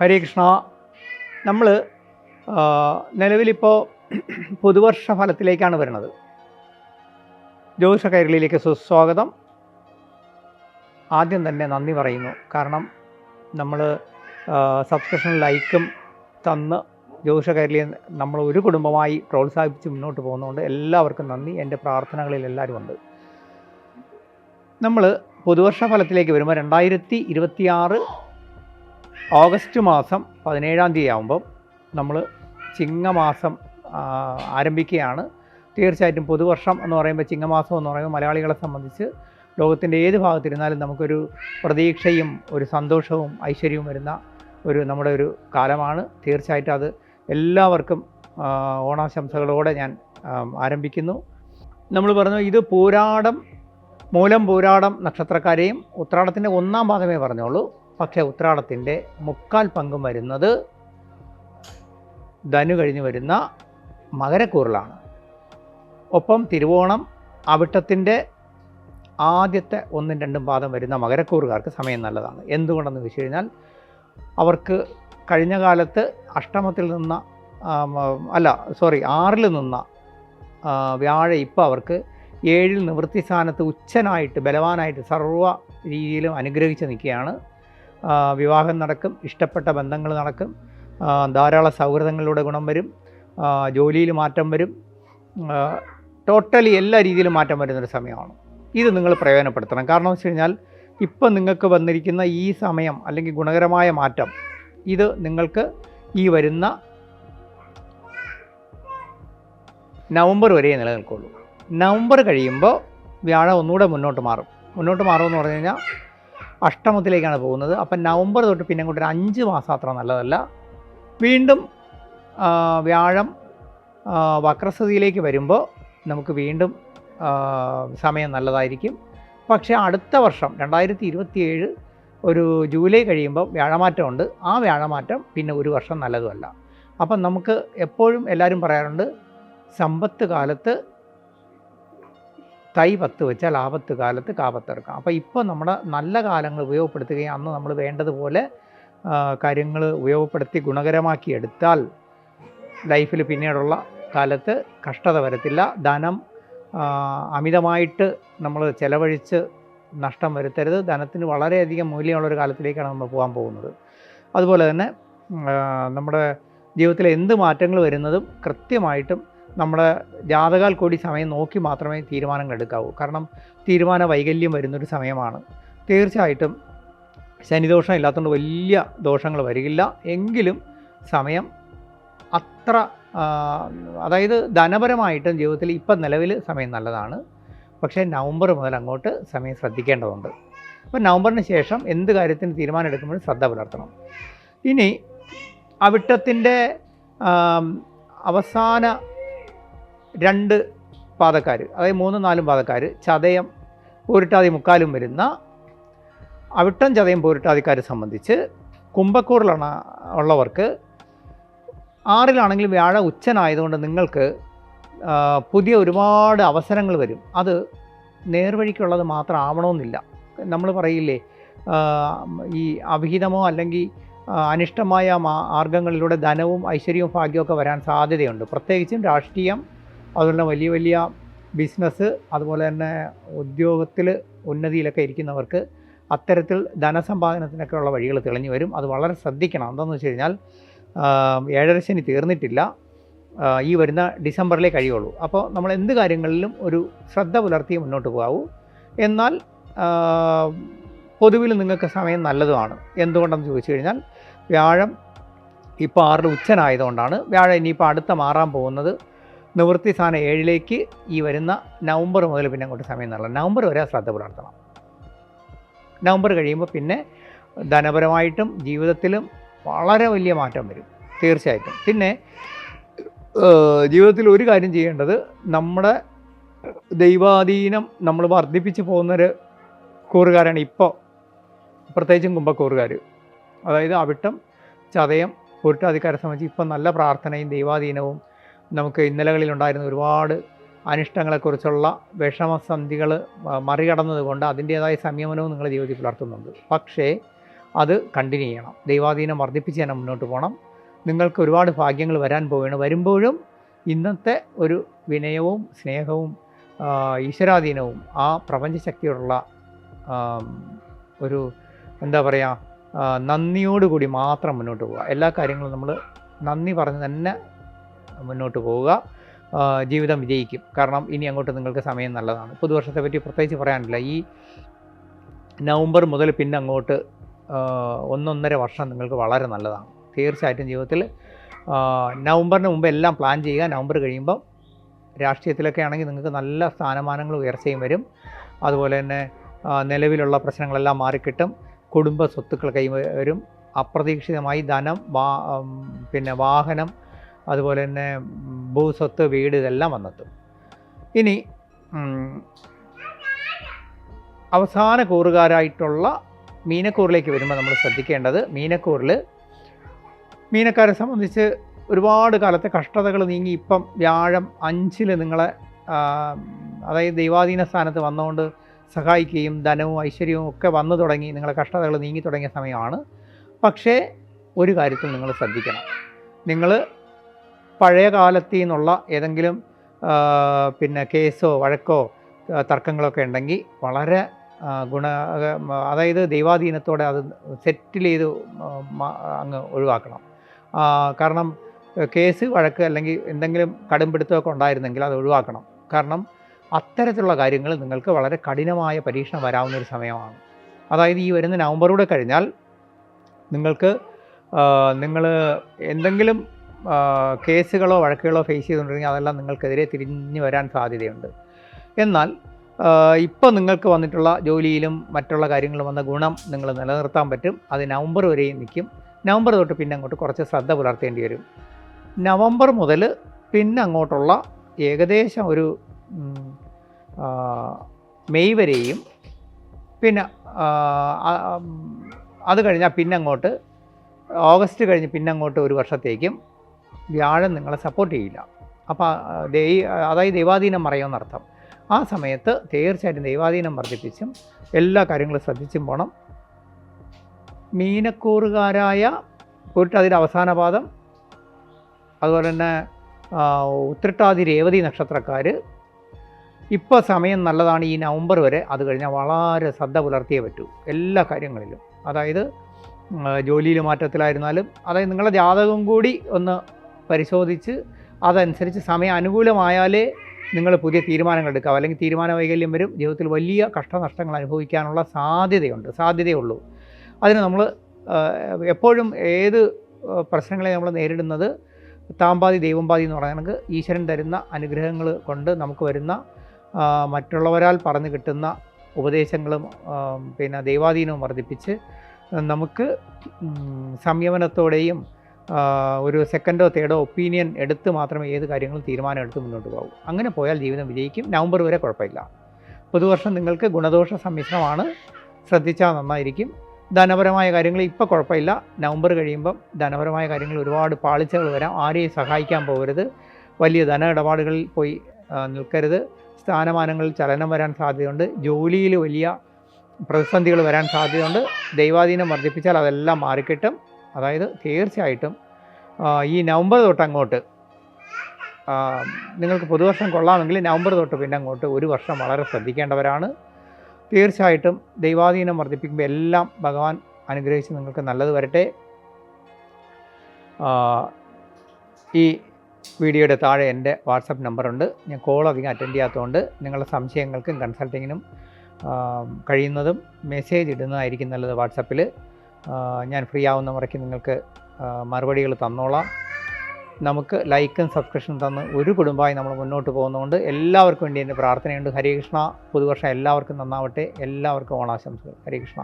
ഹരേ കൃഷ്ണ. നമ്മൾ നിലവിലിപ്പോൾ പുതുവർഷ ഫലത്തിലേക്കാണ് വരുന്നത്. ജ്യോതിഷ കൈരളിയിലേക്ക് സുസ്വാഗതം. ആദ്യം തന്നെ നന്ദി പറയുന്നു. കാരണം നമ്മൾ സബ്സ്ക്രിപ്ഷൻ ലൈക്കും തന്ന് ജ്യോതിഷ കൈരളി നമ്മൾ ഒരു കുടുംബമായി പ്രോത്സാഹിപ്പിച്ച് മുന്നോട്ട് പോകുന്നതുകൊണ്ട് എല്ലാവർക്കും നന്ദി. എൻ്റെ പ്രാർത്ഥനകളിൽ എല്ലാവരും ഉണ്ട്. നമ്മൾ പുതുവർഷ ഫലത്തിലേക്ക് വരുമ്പോൾ 2026 ഓഗസ്റ്റ് മാസം 17-ാം തീയതി ആകുമ്പം നമ്മൾ ചിങ്ങമാസം ആരംഭിക്കുകയാണ്. തീർച്ചയായിട്ടും പുതുവർഷം എന്ന് പറയുമ്പോൾ, ചിങ്ങമാസം എന്ന് പറയുമ്പോൾ മലയാളികളെ സംബന്ധിച്ച് ലോകത്തിൻ്റെ ഏത് ഭാഗത്തിരുന്നാലും നമുക്കൊരു പ്രതീക്ഷയും ഒരു സന്തോഷവും ഐശ്വര്യവും വരുന്ന നമ്മുടെ ഒരു കാലമാണ്. തീർച്ചയായിട്ടും അത് എല്ലാവർക്കും ഓണാശംസകളോടെ ഞാൻ ആരംഭിക്കുന്നു. നമ്മൾ പറഞ്ഞു, ഇത് മൂലം പൂരാടം നക്ഷത്രക്കാരെയും ഉത്രാടത്തിൻ്റെ 1-ാം പാദമേ പറഞ്ഞോളൂ. പക്ഷേ ഉത്രാടത്തിൻ്റെ 3/4 പങ്കും വരുന്നത് ധനു കഴിഞ്ഞ് വരുന്ന മകരക്കൂറിലാണ്. ഒപ്പം തിരുവോണം, അവിട്ടത്തിൻ്റെ ആദ്യത്തെ 1-2 പാദം വരുന്ന മകരക്കൂറുകാർക്ക് സമയം നല്ലതാണ്. എന്തുകൊണ്ടെന്ന് വെച്ച് കഴിഞ്ഞാൽ, അവർക്ക് കഴിഞ്ഞ കാലത്ത് അഷ്ടമത്തിൽ നിന്ന 6-ൽ നിന്ന വ്യാഴ ഇപ്പോൾ അവർക്ക് 7-ൽ നിവൃത്തി സ്ഥാനത്ത് ഉച്ചനായിട്ട് ബലവാനായിട്ട് സർവ്വ രീതിയിലും അനുഗ്രഹിച്ച് നിൽക്കുകയാണ്. വിവാഹം നടക്കും, ഇഷ്ടപ്പെട്ട ബന്ധങ്ങൾ നടക്കും, ധാരാളം സൗഹൃദങ്ങളിലൂടെ ഗുണം വരും, ജോലിയിൽ മാറ്റം വരും, ടോട്ടലി എല്ലാ രീതിയിലും മാറ്റം വരുന്നൊരു സമയമാണ്. ഇത് നിങ്ങൾ പ്രയോജനപ്പെടുത്തണം. കാരണം എന്ന് വെച്ച് കഴിഞ്ഞാൽ, ഇപ്പം നിങ്ങൾക്ക് വന്നിരിക്കുന്ന ഈ സമയം അല്ലെങ്കിൽ ഗുണകരമായ മാറ്റം, ഇത് നിങ്ങൾക്ക് ഈ വരുന്ന നവംബർ വരെ നിലനിൽക്കുള്ളൂ. നവംബർ കഴിയുമ്പോൾ വ്യാഴം ഒന്നുകൂടെ മുന്നോട്ട് മാറുമെന്ന് പറഞ്ഞു കഴിഞ്ഞാൽ അഷ്ടമത്തിലേക്കാണ് പോകുന്നത്. അപ്പം നവംബർ തൊട്ട് പിന്നെ അങ്ങോട്ട് ഒരു 5 മാസം അത്ര നല്ലതല്ല. വീണ്ടും വ്യാഴം വക്രസ്ഥിതിയിലേക്ക് വരുമ്പോൾ നമുക്ക് വീണ്ടും സമയം നല്ലതായിരിക്കും. പക്ഷേ അടുത്ത വർഷം 2027 ഒരു ജൂലൈ കഴിയുമ്പോൾ വ്യാഴമാറ്റമുണ്ട്. ആ വ്യാഴമാറ്റം പിന്നെ ഒരു വർഷം നല്ലതുമല്ല. അപ്പം നമുക്ക് എപ്പോഴും എല്ലാവരും പറയാറുണ്ട്, സമ്പത്ത് കാലത്ത് തൈ 10 വെച്ചാൽ ആപത്ത് കാലത്ത് കാപത്തിറക്കാം. അപ്പോൾ ഇപ്പോൾ നമ്മുടെ നല്ല കാലങ്ങൾ ഉപയോഗപ്പെടുത്തുകയും അന്ന് നമ്മൾ വേണ്ടതുപോലെ കാര്യങ്ങൾ ഉപയോഗപ്പെടുത്തി ഗുണകരമാക്കി എടുത്താൽ ലൈഫിൽ പിന്നീടുള്ള കാലത്ത് കഷ്ടത വരത്തില്ല. ധനം അമിതമായിട്ട് നമ്മൾ ചിലവഴിച്ച് നഷ്ടം വരുത്തരുത്. ധനത്തിന് വളരെയധികം മൂല്യമുള്ളൊരു കാലത്തിലേക്കാണ് നമ്മൾ പോകാൻ പോകുന്നത്. അതുപോലെ തന്നെ നമ്മുടെ ജീവിതത്തിൽ എന്ത് മാറ്റങ്ങൾ വരുന്നതും കൃത്യമായിട്ടും നമ്മുടെ ജാതകാൽ കൂടി സമയം നോക്കി മാത്രമേ തീരുമാനങ്ങൾ എടുക്കാവൂ. കാരണം തീരുമാന വൈകല്യം വരുന്നൊരു സമയമാണ്. തീർച്ചയായിട്ടും ശനിദോഷം ഇല്ലാത്തതുകൊണ്ട് വലിയ ദോഷങ്ങൾ വരില്ല. എങ്കിലും സമയം അത്ര അതായത് ധനപരമായിട്ടും ജീവിതത്തിൽ ഇപ്പം നിലവിൽ സമയം നല്ലതാണ്. പക്ഷേ നവംബർ മുതൽ അങ്ങോട്ട് സമയം ശ്രദ്ധിക്കേണ്ടതുണ്ട്. അപ്പോൾ നവംബറിന് ശേഷം എന്ത് കാര്യത്തിന് തീരുമാനം എടുക്കുമ്പോഴും ശ്രദ്ധ പുലർത്തണം. ഇനി അവിട്ടത്തിൻ്റെ അവസാന 2 പാദക്കാർ, അതായത് 3-4 പാദക്കാർ, ചതയം പൂരിട്ടാതി 3/4 വരുന്ന അവിട്ടം ചതയം പൂരിട്ടാതിക്കാരെ സംബന്ധിച്ച് കുംഭക്കൂറിലാണ് ഉള്ളവർക്ക് 6-ലാണെങ്കിലും വ്യാഴ ഉച്ചനായതുകൊണ്ട് നിങ്ങൾക്ക് പുതിയ ഒരുപാട് അവസരങ്ങൾ വരും. അത് നേർവഴിക്കുള്ളത് മാത്രം ആവണമെന്നില്ല. നമ്മൾ പറയില്ലേ, ഈ അവിഹിതമോ അല്ലെങ്കിൽ അനിഷ്ടമായ മാർഗങ്ങളിലൂടെ ധനവും ഐശ്വര്യവും ഭാഗ്യമൊക്കെ വരാൻ സാധ്യതയുണ്ട്. പ്രത്യേകിച്ചും രാഷ്ട്രീയം, അതുപോലെ വലിയ വലിയ ബിസിനസ്, അതുപോലെ തന്നെ ഉദ്യോഗത്തിൽ ഉന്നതിയിലൊക്കെ ഇരിക്കുന്നവർക്ക് അത്തരത്തിൽ ധനസമ്പാദനത്തിനൊക്കെ ഉള്ള വഴികൾ തെളിഞ്ഞു വരും. അത് വളരെ ശ്രദ്ധിക്കണം. എന്താണെന്ന് വെച്ച് കഴിഞ്ഞാൽ, 7ര ശനി തീർന്നിട്ടില്ല, ഈ വരുന്ന ഡിസംബറിലേ കഴിയുള്ളൂ. അപ്പോൾ നമ്മൾ എന്ത് കാര്യങ്ങളിലും ഒരു ശ്രദ്ധ പുലർത്തി മുന്നോട്ട് പോകാവൂ. എന്നാൽ പൊതുവിൽ നിങ്ങൾക്ക് സമയം നല്ലതുമാണ്. എന്തുകൊണ്ടെന്ന് ചോദിച്ചു കഴിഞ്ഞാൽ, വ്യാഴം ഇപ്പോൾ 6-ൽ ഉച്ചനായതുകൊണ്ടാണ്. വ്യാഴം ഇനിയിപ്പോൾ അടുത്ത മാറാൻ പോകുന്നത് നിവൃത്തി സ്ഥാനം 7-ലേക്ക് ഈ വരുന്ന നവംബർ മുതൽ പിന്നെ അങ്ങോട്ട് സമയം നല്ല. നവംബർ വരെ ശ്രദ്ധ പുലർത്തണം. നവംബർ കഴിയുമ്പോൾ പിന്നെ ധനപരമായിട്ടും ജീവിതത്തിലും വളരെ വലിയ മാറ്റം വരും തീർച്ചയായിട്ടും. പിന്നെ ജീവിതത്തിൽ ഒരു കാര്യം ചെയ്യേണ്ടത്, നമ്മുടെ ദൈവാധീനം നമ്മൾ വർദ്ധിപ്പിച്ച് പോകുന്നൊരു കൂറുകാരാണ് ഇപ്പോൾ, പ്രത്യേകിച്ചും കുംഭക്കൂറുകാർ. അതായത് അവിട്ടം ചതയം പൂരിട്ടാതിക്കാരെ സംബന്ധിച്ച് ഇപ്പം നല്ല പ്രാർത്ഥനയും ദൈവാധീനവും, നമുക്ക് ഇന്നലകളിലുണ്ടായിരുന്ന ഒരുപാട് അനിഷ്ടങ്ങളെക്കുറിച്ചുള്ള വിഷമസന്ധികൾ മറികടന്നതുകൊണ്ട് അതിൻ്റേതായ സംയമനവും നിങ്ങൾ ജീവിതത്തിൽ പുലർത്തുന്നുണ്ട്. പക്ഷേ അത് കണ്ടിന്യൂ ചെയ്യണം. ദൈവാധീനം വർദ്ധിപ്പിച്ച് തന്നെ മുന്നോട്ട് പോകണം. നിങ്ങൾക്ക് ഒരുപാട് ഭാഗ്യങ്ങൾ വരാൻ പോവുകയാണ്. വരുമ്പോഴും ഇന്നത്തെ ഒരു വിനയവും സ്നേഹവും ഈശ്വരാധീനവും ആ പ്രപഞ്ചശക്തിയോടുള്ള ഒരു എന്താ പറയുക നന്ദിയോടുകൂടി മാത്രം മുന്നോട്ട് പോവുക. എല്ലാ കാര്യങ്ങളും നമ്മൾ നന്ദി പറഞ്ഞ് തന്നെ മുന്നോട്ട് പോവുക. ജീവിതം വിജയിക്കും. കാരണം ഇനി അങ്ങോട്ട് നിങ്ങൾക്ക് സമയം നല്ലതാണ്. പുതുവർഷത്തെ പറ്റി പ്രത്യേകിച്ച് പറയാനില്ല. ഈ നവംബർ മുതൽ പിന്നെ അങ്ങോട്ട് 1.5 വർഷം നിങ്ങൾക്ക് വളരെ നല്ലതാണ്. തീർച്ചയായിട്ടും ജീവിതത്തിൽ നവംബറിന് മുമ്പ് എല്ലാം പ്ലാൻ ചെയ്യുക. നവംബർ കഴിയുമ്പം രാഷ്ട്രീയത്തിലൊക്കെ ആണെങ്കിൽ നിങ്ങൾക്ക് നല്ല സ്ഥാനമാനങ്ങൾ ഉയർച്ചയും വരും. അതുപോലെ തന്നെ നിലവിലുള്ള പ്രശ്നങ്ങളെല്ലാം മാറിക്കിട്ടും. കുടുംബ സ്വത്തുക്കൾ കൈവരും. അപ്രതീക്ഷിതമായി ധനം, പിന്നെ വാഹനം, അതുപോലെ തന്നെ ഭൂസ്വത്ത്, വീട് ഇതെല്ലാം വന്നെത്തും. ഇനി അവസാന കൂറുകാരായിട്ടുള്ള മീനക്കൂറിലേക്ക് വരുമ്പോൾ നമ്മൾ ശ്രദ്ധിക്കേണ്ടത്, മീനക്കാരെ സംബന്ധിച്ച് ഒരുപാട് കാലത്തെ കഷ്ടതകൾ നീങ്ങി ഇപ്പം വ്യാഴം 5 നിങ്ങളെ അതായത് ദൈവാധീന സ്ഥാനത്ത് വന്നുകൊണ്ട് സഹായിക്കുകയും ധനവും ഐശ്വര്യവും ഒക്കെ വന്നു തുടങ്ങി നിങ്ങളെ കഷ്ടതകൾ നീങ്ങി തുടങ്ങിയ സമയമാണ്. പക്ഷേ ഒരു കാര്യത്തിൽ നിങ്ങൾ ശ്രദ്ധിക്കണം. നിങ്ങൾ പഴയ കാലത്തിൽ നിന്നുള്ള ഏതെങ്കിലും പിന്നെ കേസോ വഴക്കോ തർക്കങ്ങളൊക്കെ ഉണ്ടെങ്കിൽ വളരെ അതായത് ദൈവാധീനത്തോടെ അത് സെറ്റിൽ ചെയ്ത് അങ്ങ് ഒഴിവാക്കണം. കാരണം കേസ് വഴക്ക് അല്ലെങ്കിൽ എന്തെങ്കിലും കടുംപിടുത്തമൊക്കെ ഉണ്ടായിരുന്നെങ്കിൽ അത് ഒഴിവാക്കണം. കാരണം അത്തരത്തിലുള്ള കാര്യങ്ങൾ നിങ്ങൾക്ക് വളരെ കഠിനമായ പരീക്ഷണം വരാവുന്നൊരു സമയമാണ്. അതായത് ഈ വരുന്ന നവംബറൂടെ കഴിഞ്ഞാൽ നിങ്ങൾ എന്തെങ്കിലും കേസുകളോ വഴക്കുകളോ ഫേസ് ചെയ്തുകൊണ്ടിരുന്നെങ്കിൽ അതെല്ലാം നിങ്ങൾക്കെതിരെ തിരിഞ്ഞു വരാൻ സാധ്യതയുണ്ട്. എന്നാൽ ഇപ്പോൾ നിങ്ങൾക്ക് വന്നിട്ടുള്ള ജോലിയിലും മറ്റുള്ള കാര്യങ്ങളും വന്ന ഗുണം നിങ്ങൾ നിലനിർത്താൻ പറ്റും. അത് നവംബർ വരെയും നിൽക്കും. നവംബർ തൊട്ട് പിന്നെ അങ്ങോട്ട് കുറച്ച് ശ്രദ്ധ പുലർത്തേണ്ടി വരും. നവംബർ മുതൽ പിന്നെ അങ്ങോട്ടുള്ള ഏകദേശം ഒരു മെയ് വരെയും, പിന്നെ അത് കഴിഞ്ഞാൽ പിന്നെ അങ്ങോട്ട് ഓഗസ്റ്റ് കഴിഞ്ഞ് പിന്നെ അങ്ങോട്ട് ഒരു വർഷത്തേക്കും വ്യാഴം നിങ്ങളെ സപ്പോർട്ട് ചെയ്യില്ല. അപ്പോൾ അതായത് ദൈവാധീനം മറയുമെന്നർത്ഥം. ആ സമയത്ത് തീർച്ചയായിട്ടും ദൈവാധീനം വർദ്ധിപ്പിച്ചും എല്ലാ കാര്യങ്ങളും ശ്രദ്ധിച്ചും പോകണം. മീനക്കൂറുകാരായ പൂരട്ടാതിയുടെ അവസാന പാദം, അതുപോലെ തന്നെ ഉത്രട്ടാതി രേവതി നക്ഷത്രക്കാർ ഇപ്പോൾ സമയം നല്ലതാണ് ഈ നവംബർ വരെ. അത് കഴിഞ്ഞാൽ വളരെ ശ്രദ്ധ പുലർത്തിയേ പറ്റൂ എല്ലാ കാര്യങ്ങളിലും. അതായത് ജോലിയിൽ മാറ്റത്തിലായിരുന്നാലും, അതായത് നിങ്ങളുടെ ജാതകം കൂടി ഒന്ന് പരിശോധിച്ച് അതനുസരിച്ച് സമയം അനുകൂലമായാലേ നിങ്ങൾ പുതിയ തീരുമാനങ്ങൾ എടുക്കാം. അല്ലെങ്കിൽ തീരുമാന വൈകല്യം വരും. ജീവിതത്തിൽ വലിയ കഷ്ടനഷ്ടങ്ങൾ അനുഭവിക്കാനുള്ള സാധ്യതയുള്ളൂ. അതിന് നമ്മൾ എപ്പോഴും ഏത് പ്രശ്നങ്ങളെ നമ്മൾ നേരിടുന്നത് താമ്പാതി ദൈവംപാതി എന്ന് പറയുന്നത് ഈശ്വരൻ തരുന്ന അനുഗ്രഹങ്ങൾ കൊണ്ട് നമുക്ക് വരുന്ന മറ്റുള്ളവരാൽ പറഞ്ഞു കിട്ടുന്ന ഉപദേശങ്ങളും പിന്നെ ദൈവാധീനവും വർദ്ധിപ്പിച്ച് നമുക്ക് സംയമനത്തോടെയും ഒരു സെക്കൻഡോ തേർഡോ ഒപ്പീനിയൻ എടുത്ത് മാത്രമേ ഏത് കാര്യങ്ങളും തീരുമാനം എടുത്ത് മുന്നോട്ട് പോകൂ. അങ്ങനെ പോയാൽ ജീവിതം വിജയിക്കും. നവംബർ വരെ കുഴപ്പമില്ല. പുതുവർഷം നിങ്ങൾക്ക് ഗുണദോഷ സമ്മിശ്രമാണ്. ശ്രദ്ധിച്ചാൽ നന്നായിരിക്കും. ധനപരമായ കാര്യങ്ങൾ ഇപ്പോൾ കുഴപ്പമില്ല. നവംബർ കഴിയുമ്പം ധനപരമായ കാര്യങ്ങൾ ഒരുപാട് പാളിച്ചകൾ വരാം. ആരെയും സഹായിക്കാൻ പോകരുത്. വലിയ ധന ഇടപാടുകളിൽ പോയി നിൽക്കരുത്. സ്ഥാനമാനങ്ങളിൽ ചലനം വരാൻ സാധ്യതയുണ്ട്. ജോലിയിൽ വലിയ പ്രതിസന്ധികൾ വരാൻ സാധ്യതയുണ്ട്. ദൈവാധീനം വർദ്ധിപ്പിച്ചാൽ അതെല്ലാം മാറിക്കിട്ടും. അതായത് തീർച്ചയായിട്ടും ഈ നവംബർ തൊട്ട് അങ്ങോട്ട് നിങ്ങൾക്ക് പുതുവർഷം കൊള്ളാമെങ്കിൽ നവംബർ തൊട്ട് പിന്നെ അങ്ങോട്ട് ഒരു വർഷം വളരെ ശ്രദ്ധിക്കേണ്ടവരാണ്. തീർച്ചയായിട്ടും ദൈവാധീനം വർദ്ധിപ്പിക്കുമ്പോൾ എല്ലാം ഭഗവാൻ അനുഗ്രഹിച്ച് നിങ്ങൾക്ക് നല്ലത് വരട്ടെ. ഈ വീഡിയോയുടെ താഴെ എൻ്റെ വാട്സപ്പ് നമ്പറുണ്ട്. ഞാൻ കോൾ അധികം അറ്റൻഡ് ചെയ്യാത്തതുകൊണ്ട് നിങ്ങളുടെ സംശയങ്ങൾക്കും കൺസൾട്ടിങ്ങിനും കഴിയുന്നതും മെസ്സേജ് ഇടുന്നതായിരിക്കും നല്ലത്. വാട്സപ്പിൽ ഞാൻ ഫ്രീ ആവുന്ന മുറയ്ക്ക് നിങ്ങൾക്ക് മറുപടികൾ തന്നോളാം. നമുക്ക് ലൈക്കും സബ്സ്ക്രിപ്ഷനും തന്ന് ഒരു കുടുംബമായി നമ്മൾ മുന്നോട്ട് പോകുന്നതുകൊണ്ട് എല്ലാവർക്കും വേണ്ടി എൻ്റെ പ്രാർത്ഥനയുണ്ട്. ഹരേ കൃഷ്ണ. പുതുവർഷം എല്ലാവർക്കും നന്നാവട്ടെ. എല്ലാവർക്കും ഓണാശംസകൾ. ഹരേ കൃഷ്ണ.